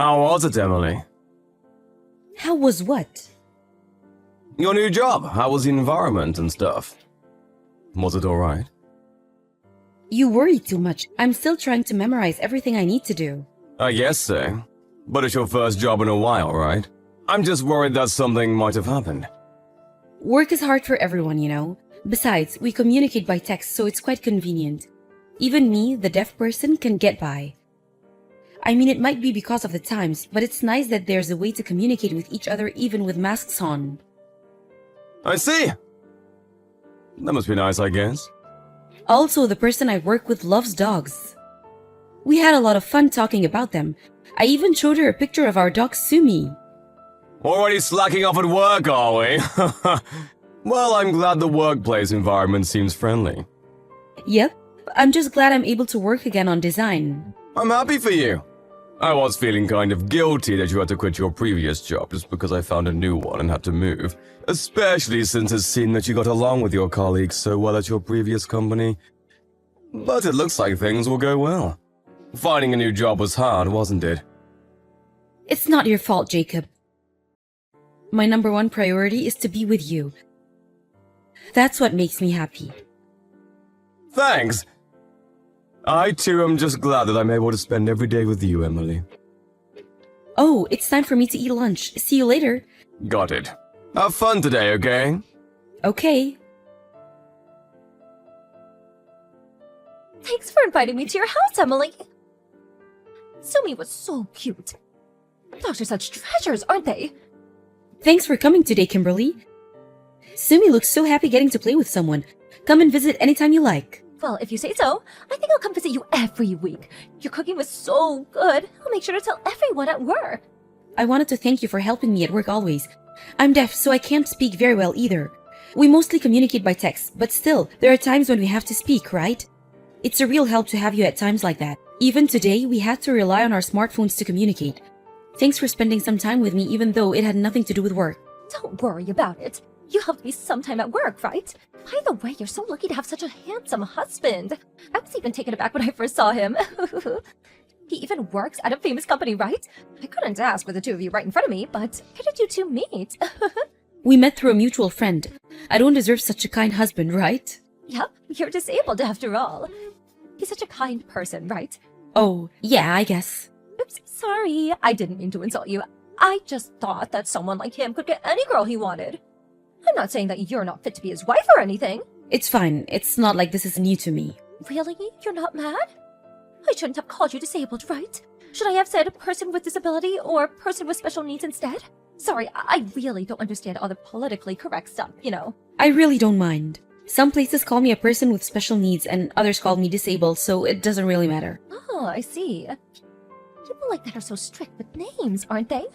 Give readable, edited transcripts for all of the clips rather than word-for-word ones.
How was it, Emily? How was what? Your new job, how was the environment and stuff? Was it alright? You worry too much. I'm still trying to memorize everything I need to do. I guess so. But it's your first job in a while, right? I'm just worried that something might have happened. Work is hard for everyone, you know. Besides, we communicate by text, so it's quite convenient. Even me, the deaf person, can get by. I mean, it might be because of the times, but it's nice that there's a way to communicate with each other even with masks on. I see! That must be nice, I guess. Also, the person I work with loves dogs. We had a lot of fun talking about them. I even showed her a picture of our dog Sumi. Already slacking off at work, are we? Well, I'm glad the workplace environment seems friendly. Yep, I'm just glad I'm able to work again on design. I'm happy for you. I was feeling kind of guilty that you had to quit your previous job just because I found a new one and had to move. Especially since it seemed that you got along with your colleagues so well at your previous company. But it looks like things will go well. Finding a new job was hard, wasn't it? It's not your fault, Jacob. My number one priority is to be with you. That's what makes me happy. Thanks! I too am just glad that I'm able to spend every day with you, Emily. Oh, it's time for me to eat lunch. See you later. Got it. Have fun today, okay? Okay. Thanks for inviting me to your house, Emily. Sumi was so cute. Dogs are such treasures, aren't they? Thanks for coming today, Kimberly. Sumi looks so happy getting to play with someone. Come and visit anytime you like. Well, if you say so, I think I'll come visit you every week. Your cooking was so good. I'll make sure to tell everyone at work. I wanted to thank you for helping me at work always. I'm deaf, so I can't speak very well either. We mostly communicate by text, but still, there are times when we have to speak, right? It's a real help to have you at times like that. Even today, we had to rely on our smartphones to communicate. Thanks for spending some time with me even though it had nothing to do with work. Don't worry about it. You helped me sometime at work, right? By the way, you're so lucky to have such a handsome husband. I was even taken aback when I first saw him. He even works at a famous company, right? I couldn't ask for the two of you right in front of me, but where did you two meet? We met through a mutual friend. I don't deserve such a kind husband, right? Yep, you're disabled after all. He's such a kind person, right? Oh, yeah, I guess. Oops, sorry. I didn't mean to insult you. I just thought that someone like him could get any girl he wanted. I'm not saying that you're not fit to be his wife or anything. It's fine. It's not like this is new to me. Really? You're not mad? I shouldn't have called you disabled, right? Should I have said person with disability or person with special needs instead? Sorry, I really don't understand all the politically correct stuff, you know. I really don't mind. Some places call me a person with special needs and others call me disabled, so it doesn't really matter. Oh, I see. People like that are so strict with names, aren't they?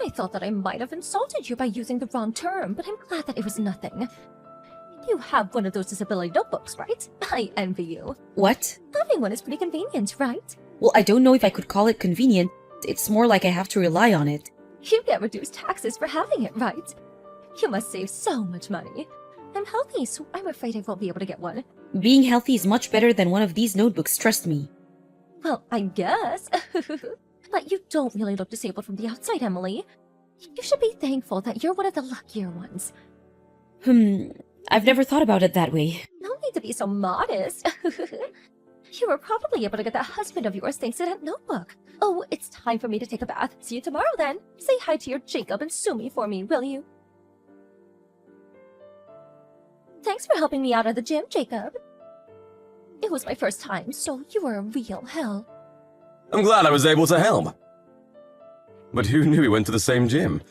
I thought that I might have insulted you by using the wrong term, but I'm glad that it was nothing. You have one of those disability notebooks, right? I envy you. What? Having one is pretty convenient, right? Well, I don't know if I could call it convenient. It's more like I have to rely on it. You get reduced taxes for having it, right? You must save so much money. I'm healthy, so I'm afraid I won't be able to get one. Being healthy is much better than one of these notebooks, trust me. Well, I guess. But you don't really look disabled from the outside, Emily. You should be thankful that you're one of the luckier ones. I've never thought about it that way. No need to be so modest. You were probably able to get that husband of yours thanks to that notebook. Oh, it's time for me to take a bath. See you tomorrow then. Say hi to your Jacob and Sumi for me, will you? Thanks for helping me out at the gym, Jacob. It was my first time, so you were a real help. I'm glad I was able to help. But who knew we went to the same gym?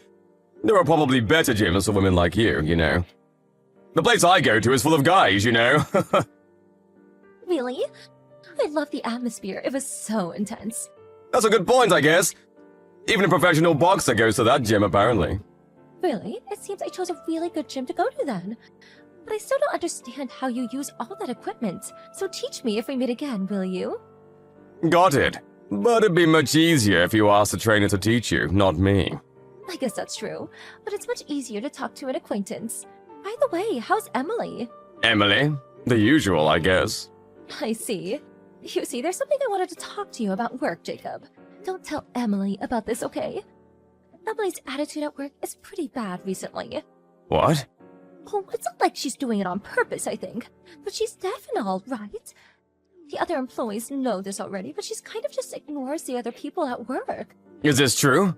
There are probably better gyms for women like you know. The place I go to is full of guys, you know. Really? I love the atmosphere. It was so intense. That's a good point, I guess. Even a professional boxer goes to that gym, apparently. Really? It seems I chose a really good gym to go to then. But I still don't understand how you use all that equipment. So teach me if we meet again, will you? Got it. But it'd be much easier if you asked a trainer to teach you, not me. I guess that's true. But it's much easier to talk to an acquaintance. By the way, how's Emily? Emily? The usual, I guess. I see. You see, there's something I wanted to talk to you about work, Jacob. don't tell Emily about this, okay? Emily's attitude at work is pretty bad recently. What? Oh, it's not like she's doing it on purpose, I think. But she's deaf and all, right? The other employees know this already, but she's kind of just ignores the other people at work. Is this true?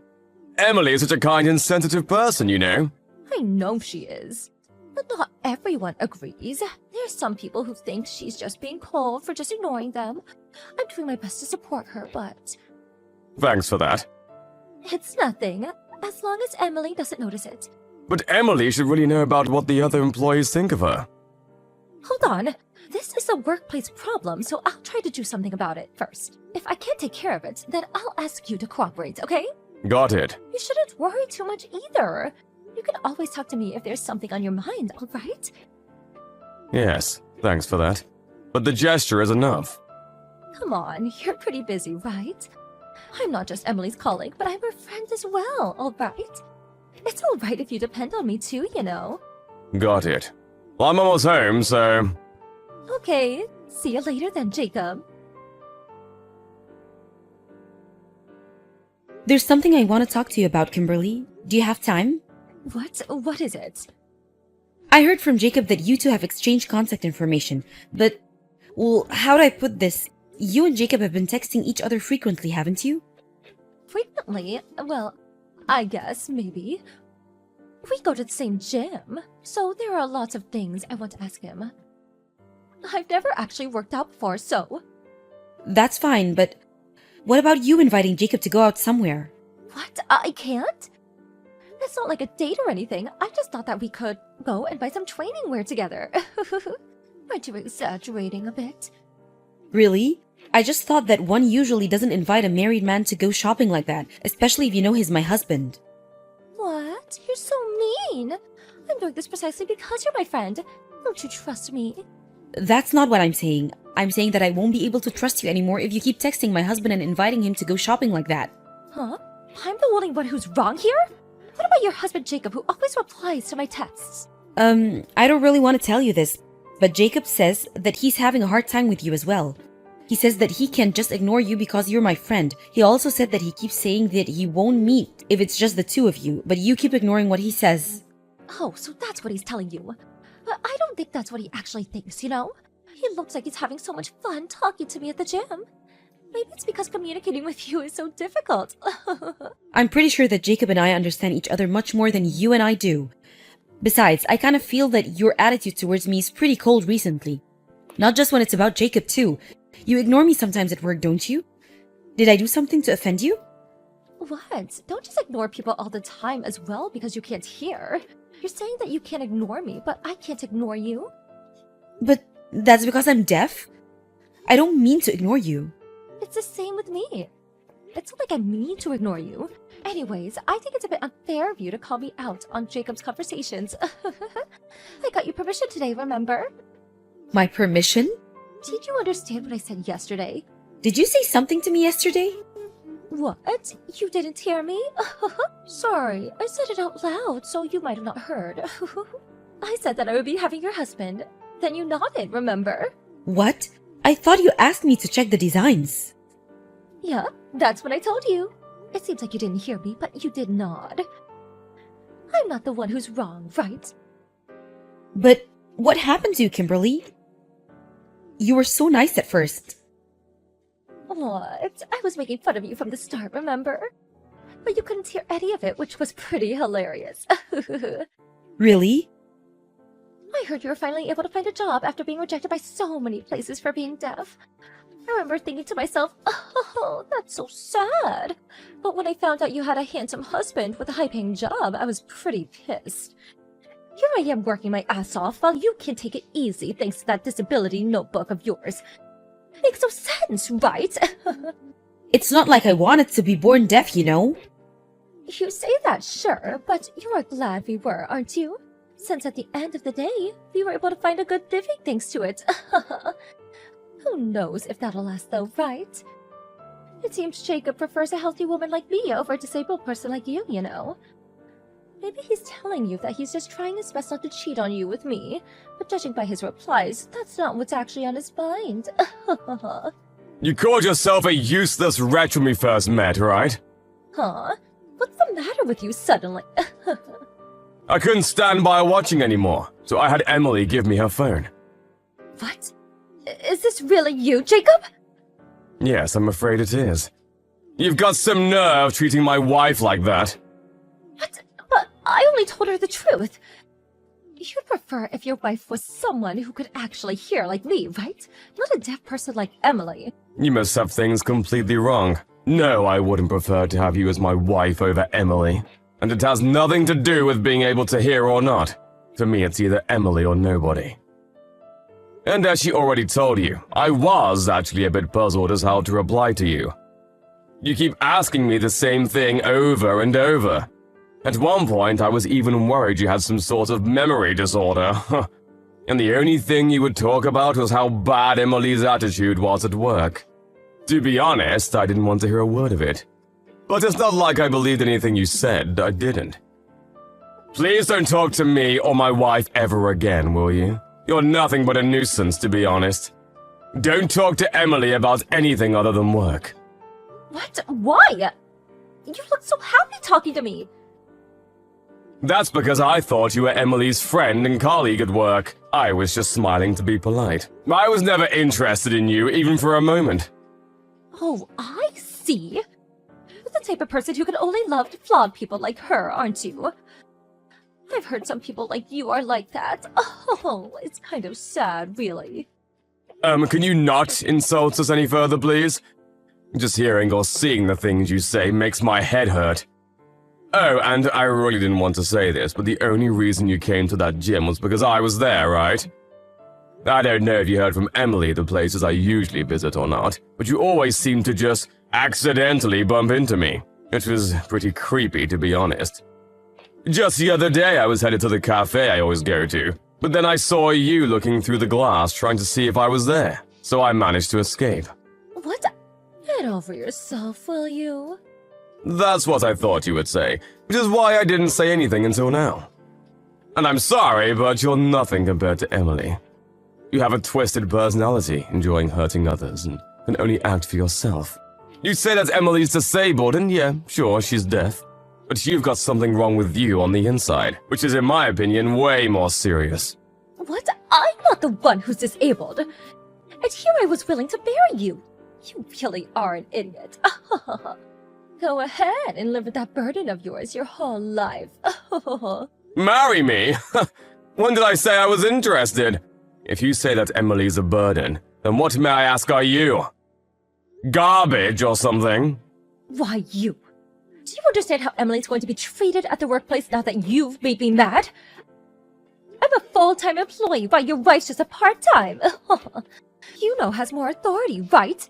Emily is such a kind and sensitive person, you know. I know she is. But not everyone agrees. There's some people who think she's just being cold for just ignoring them. I'm doing my best to support her, but Thanks for that. it's nothing. As long as Emily doesn't notice it. But Emily should really know about what the other employees think of her. Hold on. This is a workplace problem, so I'll try to do something about it first. If I can't take care of it, then I'll ask you to cooperate, okay? Got it. You shouldn't worry too much either. You can always talk to me if there's something on your mind, alright? Yes, thanks for that. But the gesture is enough. Come on, you're pretty busy, right? I'm not just Emily's colleague, but I'm her friend as well, alright? It's alright if you depend on me too, you know. Got it. Well, I'm almost home, so... Okay, see you later then, Jacob. There's something I want to talk to you about, Kimberly. Do you have time? What is it? I heard from Jacob that you two have exchanged contact information, but, well, how do I put this? You and Jacob have been texting each other frequently, haven't you? Frequently? Well, I guess, maybe. We go to the same gym, so there are lots of things I want to ask him. I've never actually worked out before, so... That's fine, but what about you inviting Jacob to go out somewhere? What? I can't? It's not like a date or anything. I just thought that we could go and buy some training wear together. Aren't you exaggerating a bit? Really? I just thought that one usually doesn't invite a married man to go shopping like that, especially if you know he's my husband. What? You're so mean. I'm doing this precisely because you're my friend. Don't you trust me? That's not what I'm saying. I'm saying that I won't be able to trust you anymore if you keep texting my husband and inviting him to go shopping like that. Huh? I'm the only one who's wrong here? What about your husband Jacob, who always replies to my texts? I don't really want to tell you this, but Jacob says that he's having a hard time with you as well. He says that he can't just ignore you because you're my friend. He also said that he keeps saying that he won't meet if it's just the two of you, but you keep ignoring what he says. Oh, so that's what he's telling you. But I don't think that's what he actually thinks, you know? He looks like he's having so much fun talking to me at the gym. Maybe it's because communicating with you is so difficult. I'm pretty sure that Jacob and I understand each other much more than you and I do. Besides, I kind of feel that your attitude towards me is pretty cold recently. Not just when it's about Jacob too. You ignore me sometimes at work, don't you? Did I do something to offend you? What? Don't just ignore people all the time as well because you can't hear. You're saying that you can't ignore me, but I can't ignore you? But that's because I'm deaf? I don't mean to ignore you. It's the same with me. It's not like I mean to ignore you. Anyways, I think it's a bit unfair of you to call me out on Jacob's conversations. I got your permission today, remember? My permission? Did you understand what I said yesterday? Did you say something to me yesterday? What? You didn't hear me? Sorry, I said it out loud, so you might have not heard. I said that I would be having your husband. Then you nodded, remember? What? I thought you asked me to check the designs. Yeah, that's what I told you. It seems like you didn't hear me, but you did nod. I'm not the one who's wrong, right? But what happened to you, Kimberly? You were so nice at first. What? I was making fun of you from the start, remember? But you couldn't hear any of it, which was pretty hilarious. Really? I heard you were finally able to find a job after being rejected by so many places for being deaf. I remember thinking to myself, oh, that's so sad. But when I found out you had a handsome husband with a high-paying job, I was pretty pissed. Here I am working my ass off while you can take it easy thanks to that disability notebook of yours. Makes no sense, right? It's not like I wanted to be born deaf, you know? You say that, sure, but you are glad we were, aren't you? Since at the end of the day, we were able to find a good living thanks to it. Who knows if that'll last though, right? It seems Jacob prefers a healthy woman like me over a disabled person like you know. Maybe he's telling you that he's just trying his best not to cheat on you with me, but judging by his replies, that's not what's actually on his mind. You called yourself a useless wretch when we first met, right? Huh? What's the matter with you suddenly? I couldn't stand by watching anymore, so I had Emily give me her phone. What? Is this really you, Jacob? Yes, I'm afraid it is. You've got some nerve treating my wife like that. What? But I only told her the truth. You'd prefer if your wife was someone who could actually hear like me, right? Not a deaf person like Emily. You must have things completely wrong. No, I wouldn't prefer to have you as my wife over Emily. And it has nothing to do with being able to hear or not. For me, it's either Emily or nobody. And as she already told you, I was actually a bit puzzled as how to reply to you. You keep asking me the same thing over and over. At one point, I was even worried you had some sort of memory disorder. And the only thing you would talk about was how bad Emily's attitude was at work. To be honest, I didn't want to hear a word of it. But it's not like I believed anything you said, I didn't. Please don't talk to me or my wife ever again, will you? You're nothing but a nuisance, to be honest. Don't talk to Emily about anything other than work. What? Why? You look so happy talking to me. That's because I thought you were Emily's friend and colleague at work. I was just smiling to be polite. I was never interested in you, even for a moment. Oh, I see. You're the type of person who can only love flawed people like her, aren't you? I've heard some people like you are like that. Oh, it's kind of sad, really. Can you not insult us any further, please? Just hearing or seeing the things you say makes my head hurt. Oh, and I really didn't want to say this, but the only reason you came to that gym was because I was there, right? I don't know if you heard from Emily the places I usually visit or not, but you always seem to just accidentally bump into me. It was pretty creepy, to be honest. Just the other day I was headed to the cafe I always go to, but then I saw you looking through the glass trying to see if I was there, so I managed to escape. What? Get over yourself, will you? That's what I thought you would say, which is why I didn't say anything until now. And I'm sorry, but you're nothing compared to Emily. You have a twisted personality, enjoying hurting others, and can only act for yourself. You say that Emily's disabled, and yeah, sure, she's deaf. But you've got something wrong with you on the inside, which is, in my opinion, way more serious. What? I'm not the one who's disabled. And here I was willing to marry you. You really are an idiot. Go ahead and live with that burden of yours your whole life. Marry me? When did I say I was interested? If you say that Emily's a burden, then what, may I ask, are you? Garbage or something? Why you? Do you understand how Emily's going to be treated at the workplace now that you've made me mad? I'm a full-time employee while your wife's just a part-time. Yuno has more authority, right?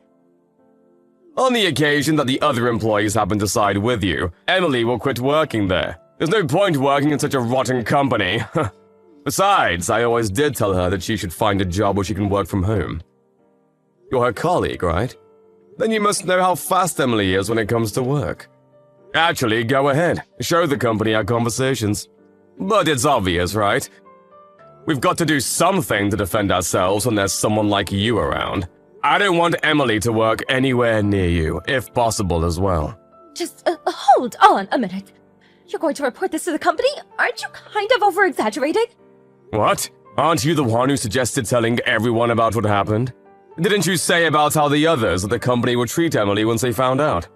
On the occasion that the other employees happen to side with you, Emily will quit working there. There's no point working in such a rotten company. Besides, I always did tell her that she should find a job where she can work from home. You're her colleague, right? Then you must know how fast Emily is when it comes to work. Actually, go ahead. Show the company our conversations. But it's obvious, right? We've got to do something to defend ourselves when there's someone like you around. I don't want Emily to work anywhere near you, if possible as well. Just hold on a minute. You're going to report this to the company? Aren't you kind of over-exaggerating? What? Aren't you the one who suggested telling everyone about what happened? Didn't you say about how the others at the company would treat Emily once they found out?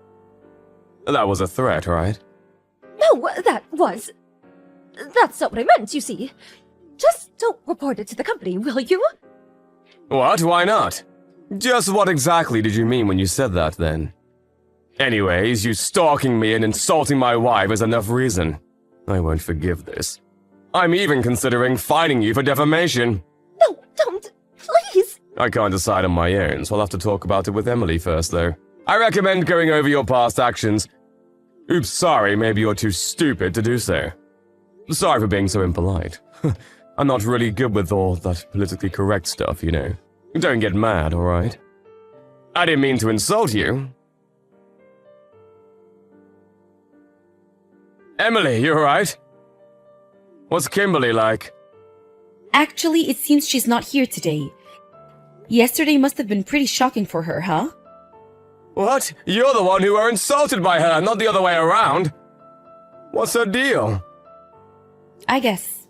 That was a threat, right? No, that's not what I meant, you see. Just don't report it to the company, will you? What? Why not? Just what exactly did you mean when you said that, then? Anyways, you stalking me and insulting my wife is enough reason. I won't forgive this. I'm even considering fining you for defamation. No, don't. Please. I can't decide on my own, so I'll have to talk about it with Emily first, though. I recommend going over your past actions. Oops, sorry, maybe you're too stupid to do so. Sorry for being so impolite. I'm not really good with all that politically correct stuff, you know. Don't get mad, alright? I didn't mean to insult you. Emily, you alright? What's Kimberly like? Actually, it seems she's not here today. Yesterday must have been pretty shocking for her, huh? What? You're the one who were insulted by her, not the other way around. What's her deal? I guess.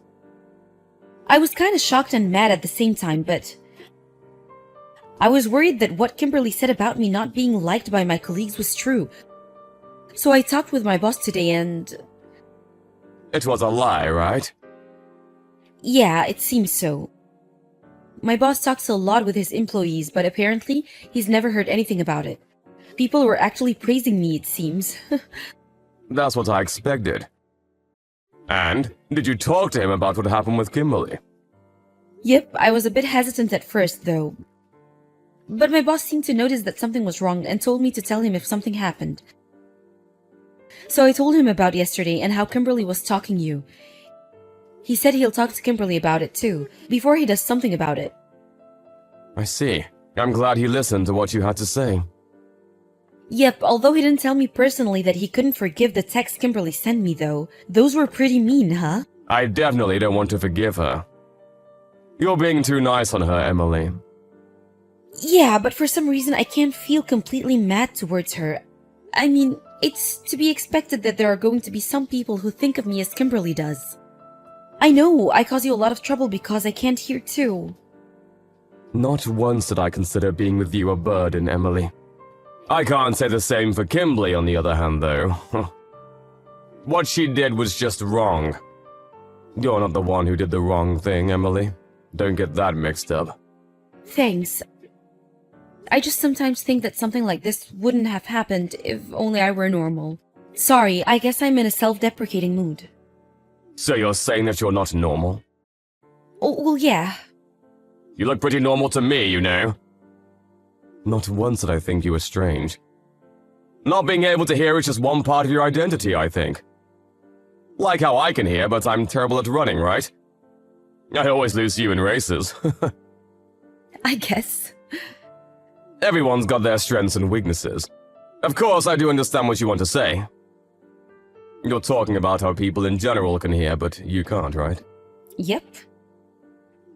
I was kind of shocked and mad at the same time, but I was worried that what Kimberly said about me not being liked by my colleagues was true. So I talked with my boss today and... It was a lie, right? Yeah, it seems so. My boss talks a lot with his employees, but apparently he's never heard anything about it. People were actually praising me, it seems. That's what I expected. And? Did you talk to him about what happened with Kimberly? Yep, I was a bit hesitant at first, though. But my boss seemed to notice that something was wrong and told me to tell him if something happened. So I told him about yesterday and how Kimberly was stalking you. He said he'll talk to Kimberly about it too, before he does something about it. I see. I'm glad he listened to what you had to say. Yep, although he didn't tell me personally that he couldn't forgive the text Kimberly sent me though. Those were pretty mean, huh? I definitely don't want to forgive her. You're being too nice on her, Emily. Yeah, but for some reason I can't feel completely mad towards her. I mean, it's to be expected that there are going to be some people who think of me as Kimberly does. I know, I cause you a lot of trouble because I can't hear too. Not once did I consider being with you a burden, Emily. I can't say the same for Kimberly, on the other hand, though. What she did was just wrong. You're not the one who did the wrong thing, Emily. Don't get that mixed up. Thanks. I just sometimes think that something like this wouldn't have happened if only I were normal. Sorry, I guess I'm in a self-deprecating mood. So you're saying that you're not normal? Oh, well, yeah. You look pretty normal to me, you know. Not once did I think you were strange. Not being able to hear is just one part of your identity, I think. Like how I can hear, but I'm terrible at running, right? I always lose you in races. I guess. Everyone's got their strengths and weaknesses. Of course, I do understand what you want to say. You're talking about how people in general can hear, but you can't, right? Yep.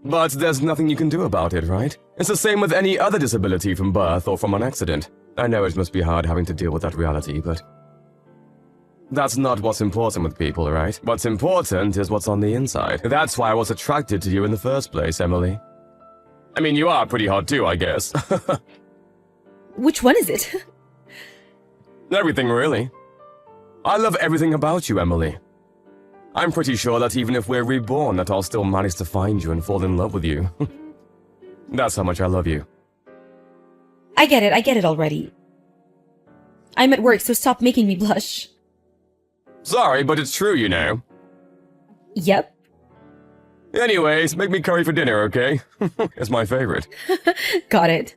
But there's nothing you can do about it, right? It's the same with any other disability from birth or from an accident. I know it must be hard having to deal with that reality, but... That's not what's important with people, right? What's important is what's on the inside. That's why I was attracted to you in the first place, Emily. I mean, you are pretty hot too, I guess. Which one is it? Everything, really. I love everything about you, Emily. I'm pretty sure that even if we're reborn, that I'll still manage to find you and fall in love with you. That's how much I love you. I get it already. I'm at work, so stop making me blush. Sorry, but it's true, you know. Yep. Anyways, make me curry for dinner, okay? It's my favorite. Got it.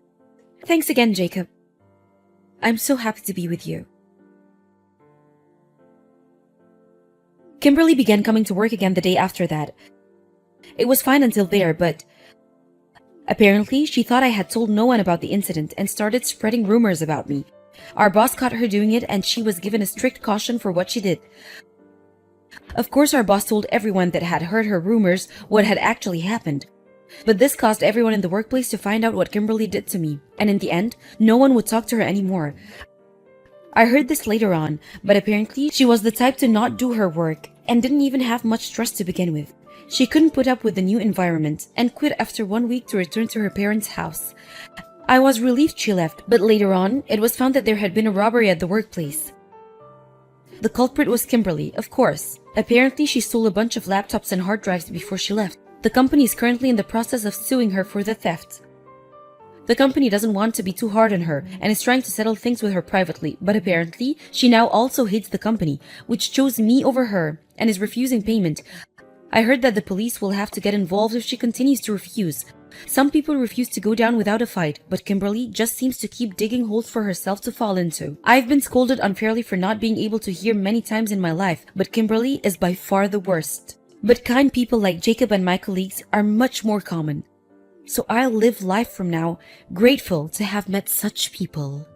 Thanks again, Jacob. I'm so happy to be with you. Kimberly began coming to work again the day after that. It was fine until there, but apparently she thought I had told no one about the incident and started spreading rumors about me. Our boss caught her doing it and she was given a strict caution for what she did. Of course, our boss told everyone that had heard her rumors what had actually happened. But this caused everyone in the workplace to find out what Kimberly did to me, and in the end, no one would talk to her anymore. I heard this later on, but apparently she was the type to not do her work and didn't even have much trust to begin with. She couldn't put up with the new environment and quit after 1 week to return to her parents' house. I was relieved she left, but later on, it was found that there had been a robbery at the workplace. The culprit was Kimberly, of course. Apparently, she stole a bunch of laptops and hard drives before she left. The company is currently in the process of suing her for the theft. The company doesn't want to be too hard on her and is trying to settle things with her privately, but apparently, she now also hates the company, which chose me over her and is refusing payment. I heard that the police will have to get involved if she continues to refuse. Some people refuse to go down without a fight, but Kimberly just seems to keep digging holes for herself to fall into. I've been scolded unfairly for not being able to hear many times in my life, but Kimberly is by far the worst. But kind people like Jacob and my colleagues are much more common. So I'll live life from now grateful to have met such people.